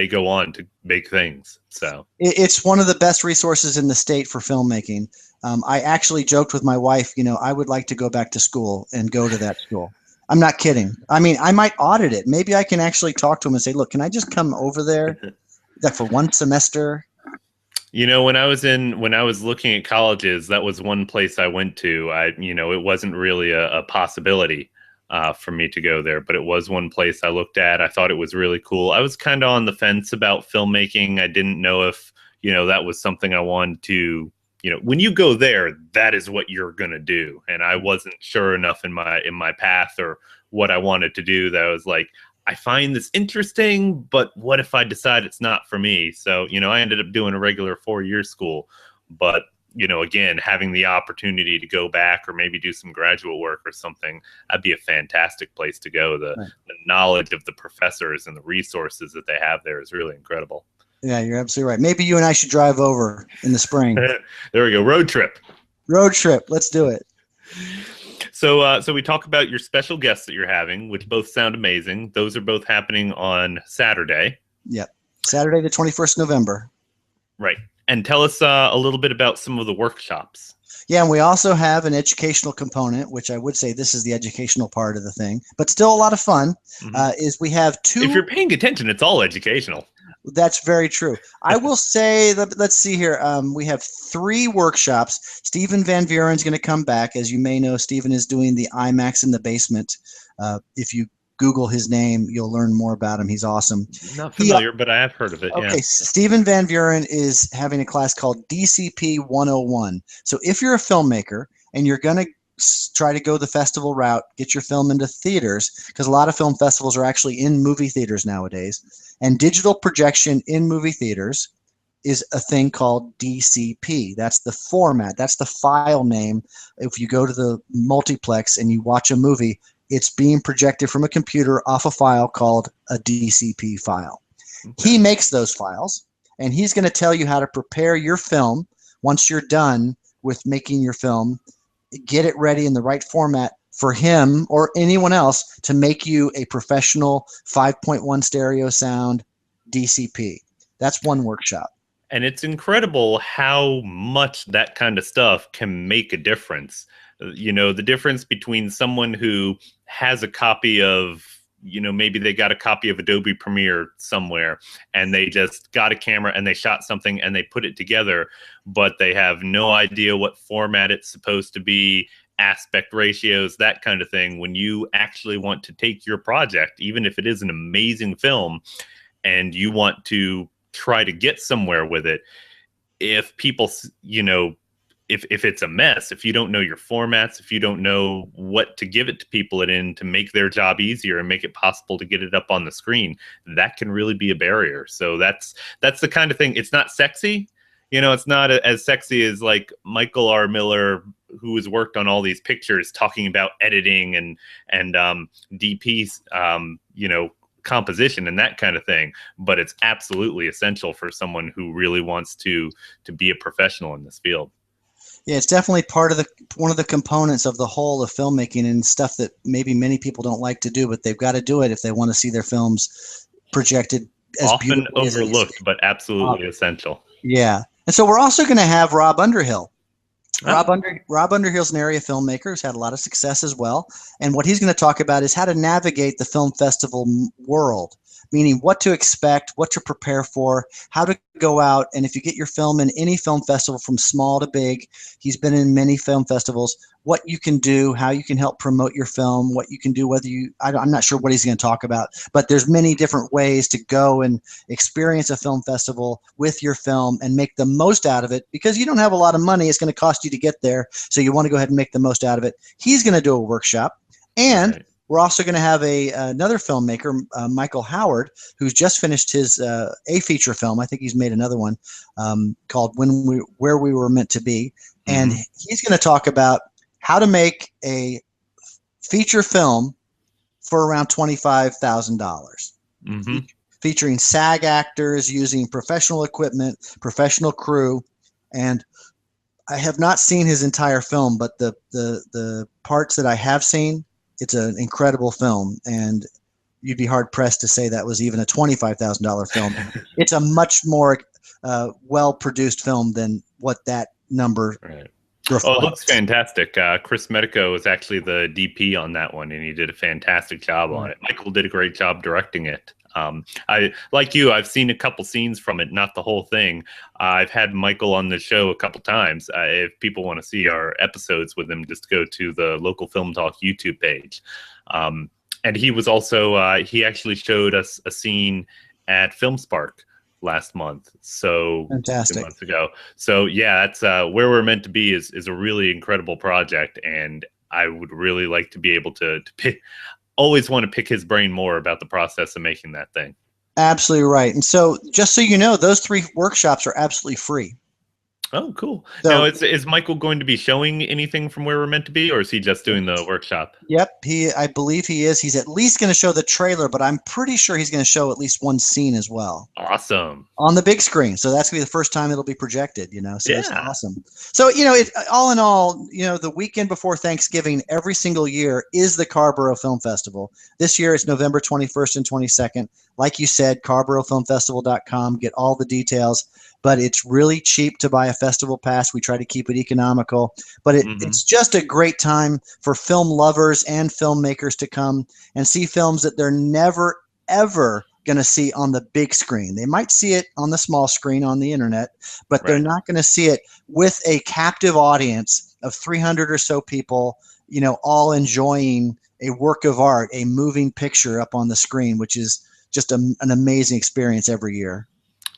go on to make things. So it's one of the best resources in the state for filmmaking. I actually joked with my wife, I would like to go back to school and go to that school. I'm not kidding. I mean, I might audit it. Maybe I can actually talk to him and say, look, can I just come over there like for one semester? When I was looking at colleges, that was one place I went to. It wasn't really a possibility for me to go there, but it was one place I looked at. I thought it was really cool. I was kind of on the fence about filmmaking. I didn't know if, that was something I wanted to, when you go there, that is what you're going to do. And I wasn't sure enough in my path or what I wanted to do that I was like, I find this interesting, but what if I decide it's not for me? So, I ended up doing a regular 4-year school, but, again, having the opportunity to go back or maybe do some graduate work or something, that'd be a fantastic place to go. The knowledge of the professors and the resources that they have there is really incredible. Yeah, you're absolutely right. Maybe you and I should drive over in the spring. There we go. Road trip. Let's do it. So we talk about your special guests that you're having, which both sound amazing. Those are both happening on Saturday. Yep. Saturday, the 21st November. Right. And tell us a little bit about some of the workshops. Yeah, and we also have an educational component, which I would say this is the educational part of the thing, but still a lot of fun, is we have two... If you're paying attention, it's all educational. That's very true. I will say that, let's see here. We have 3 workshops. Stephen Van Vuren is going to come back. As you may know, Stephen is doing the IMAX in the basement. If you Google his name, you'll learn more about him. He's awesome. Not familiar, but I have heard of it. Okay, yeah. Stephen Van Vuren is having a class called DCP 101. So if you're a filmmaker and you're going to try to go the festival route, get your film into theaters, because a lot of film festivals are actually in movie theaters nowadays. And digital projection in movie theaters is a thing called DCP. That's the format. That's the file name. If you go to the multiplex and you watch a movie, it's being projected from a computer off a file called a DCP file. Okay. He makes those files, and he's going to tell you how to prepare your film once you're done with making your film, get it ready in the right format for him or anyone else to make you a professional 5.1 stereo sound DCP. That's one workshop. And it's incredible how much that kind of stuff can make a difference. The difference between someone who has a copy of, maybe they got a copy of Adobe Premiere somewhere and they just got a camera and they shot something and they put it together, but they have no idea what format it's supposed to be, aspect ratios, that kind of thing. When you actually want to take your project, even if it is an amazing film, and you want to try to get somewhere with it, if people, if it's a mess, if you don't know your formats, if you don't know what to give it to people in to make their job easier and make it possible to get it up on the screen, that can really be a barrier. So that's the kind of thing. It's not sexy. It's not as sexy as like Michael R. Millar, who has worked on all these pictures, talking about editing and DP, composition and that kind of thing. But it's absolutely essential for someone who really wants to be a professional in this field. Yeah, it's definitely one of the components of the whole of filmmaking, and stuff that maybe many people don't like to do, but they've got to do it if they want to see their films projected as often beautifully overlooked, but absolutely essential. Yeah. And so we're also going to have Rob Underhill. Oh. Rob Underhill's an area filmmaker, who's had a lot of success as well. And what he's going to talk about is how to navigate the film festival world, meaning what to expect, what to prepare for, how to go out. And if you get your film in any film festival from small to big, he's been in many film festivals, what you can do, how you can help promote your film, what you can do, I'm not sure what he's going to talk about, but there's many different ways to go and experience a film festival with your film and make the most out of it, because you don't have a lot of money. It's going to cost you to get there. So you want to go ahead and make the most out of it. He's going to do a workshop. And Right. We're also going to have another filmmaker, Michael Howard, who's just finished his a feature film. I think he's made another one called Where We Were Meant to Be. And he's going to talk about how to make a feature film for around $25,000, featuring SAG actors, using professional equipment, professional crew. And I have not seen his entire film, but the parts that I have seen, it's an incredible film, and you'd be hard pressed to say that was even a $25,000 film. It's a much more well-produced film than what that number reflects. Oh, it looks fantastic. Chris Medico is actually the DP on that one, and he did a fantastic job on it. Michael did a great job directing it. I've seen a couple scenes from it, not the whole thing. I've had Michael on the show a couple times. If people want to see our episodes with him, just go to the Local Film Talk YouTube page. And he was also, he actually showed us a scene at Film Spark last month. So fantastic. 2 months ago. So yeah, that's Where We're Meant to Be is a really incredible project. And I would really like to be able to pick, always want to pick his brain more about the process of making that thing. Absolutely right. And so just so you know, those 3 workshops are absolutely free. Oh, cool. So, now, is Michael going to be showing anything from Where We're Meant to Be, or is he just doing the workshop? Yep, I believe he is. He's at least going to show the trailer, but I'm pretty sure he's going to show at least one scene as well. Awesome. On the big screen. So that's going to be the first time it'll be projected, so Yeah. it's awesome. So, all in all, the weekend before Thanksgiving every single year is the Carrboro Film Festival. This year it's November 21st and 22nd. Like you said, carborofilmfestival.com, get all the details. But it's really cheap to buy a festival pass. We try to keep it economical. But it's just a great time for film lovers and filmmakers to come and see films that they're never, ever going to see on the big screen. They might see it on the small screen on the internet, but they're not going to see it with a captive audience of 300 or so people, all enjoying a work of art, a moving picture up on the screen, which is just an amazing experience every year.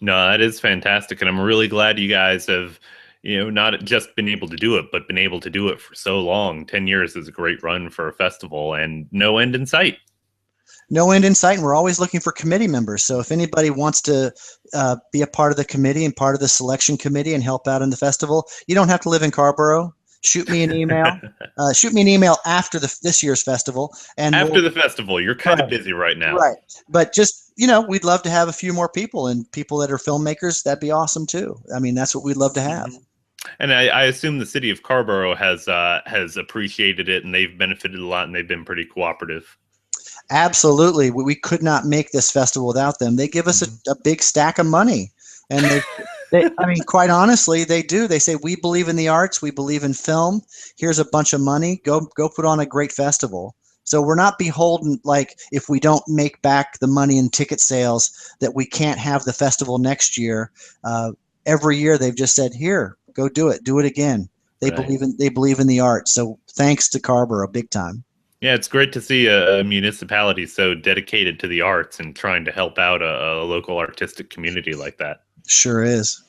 No, that is fantastic. And I'm really glad you guys have, not just been able to do it, but been able to do it for so long. 10 years is a great run for a festival, and no end in sight. No end in sight, and we're always looking for committee members. So if anybody wants to be a part of the committee and part of the selection committee and help out in the festival, you don't have to live in Carrboro. Shoot me an email. Shoot me an email after this year's festival. And after the festival, you're kind of busy right now. Right. But just, we'd love to have a few more people, and people that are filmmakers, that'd be awesome too. I mean, that's what we'd love to have. And I assume the city of Carrboro has appreciated it, and they've benefited a lot, and they've been pretty cooperative. Absolutely. We could not make this festival without them. They give us a big stack of money, and I mean, quite honestly, they do. They say, we believe in the arts. We believe in film. Here's a bunch of money. Go put on a great festival. So we're not beholden, like if we don't make back the money in ticket sales, that we can't have the festival next year. Every year they've just said, here, go do it. Do it again. They believe in the arts. So thanks to Carrboro, big time. Yeah, it's great to see a municipality so dedicated to the arts and trying to help out a local artistic community like that. Sure is.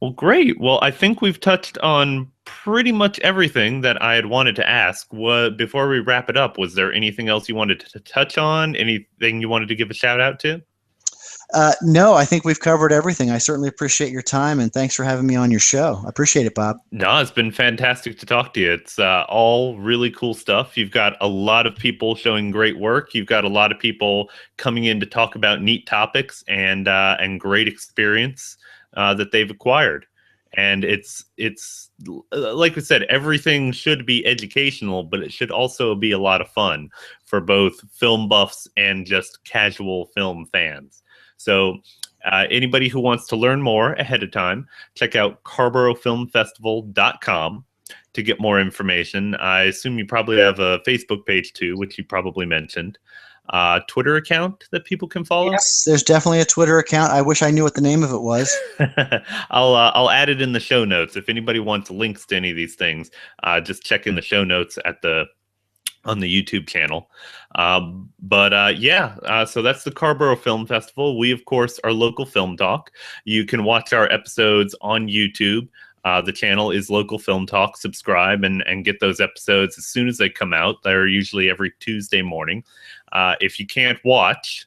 Well, great. Well, I think we've touched on pretty much everything that I had wanted to ask. What before we wrap it up, was there anything else you wanted to touch on? Anything you wanted to give a shout out to? No, I think we've covered everything. I certainly appreciate your time, and thanks for having me on your show. I appreciate it, Bob. No, it's been fantastic to talk to you. It's all really cool stuff. You've got a lot of people showing great work. You've got a lot of people coming in to talk about neat topics and great experience that they've acquired. And it's like we said, everything should be educational, but it should also be a lot of fun for both film buffs and just casual film fans. So anybody who wants to learn more ahead of time, check out CarrboroFilmFestival.com to get more information. I assume you probably have a Facebook page too, which you probably mentioned. Twitter account that people can follow? Yes, there's definitely a Twitter account. I wish I knew what the name of it was. I'll add it in the show notes. If anybody wants links to any of these things, just check in the show notes on the YouTube channel. So that's the Carrboro Film Festival. We, of course, are Local Film Talk. You can watch our episodes on YouTube. The channel is Local Film Talk. Subscribe and get those episodes as soon as they come out. They're usually every Tuesday morning. If you can't watch,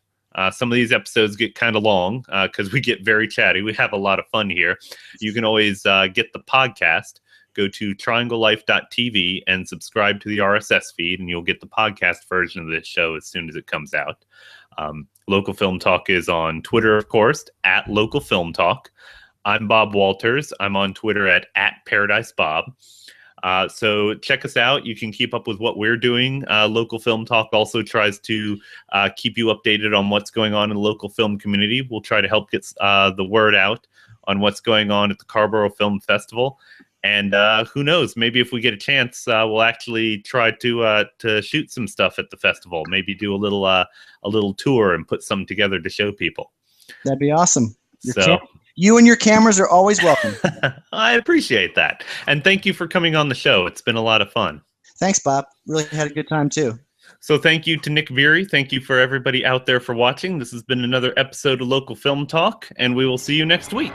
some of these episodes get kind of long because we get very chatty. We have a lot of fun here. You can always get the podcast. Go to trianglelife.tv and subscribe to the RSS feed, and you'll get the podcast version of this show as soon as it comes out. Local Film Talk is on Twitter, of course, at Local Film Talk. I'm Bob Walters. I'm on Twitter at ParadiseBob. So check us out. You can keep up with what we're doing. Local Film Talk also tries to keep you updated on what's going on in the local film community. We'll try to help get the word out on what's going on at the Carrboro Film Festival. And who knows? Maybe if we get a chance, we'll actually try to shoot some stuff at the festival. Maybe do a little tour and put some together to show people. That'd be awesome. You and your cameras are always welcome. I appreciate that, and thank you for coming on the show. It's been a lot of fun. Thanks, Bob. Really had a good time too. So thank you to Nick Beery. Thank you for everybody out there for watching. This has been another episode of Local Film Talk, and we will see you next week.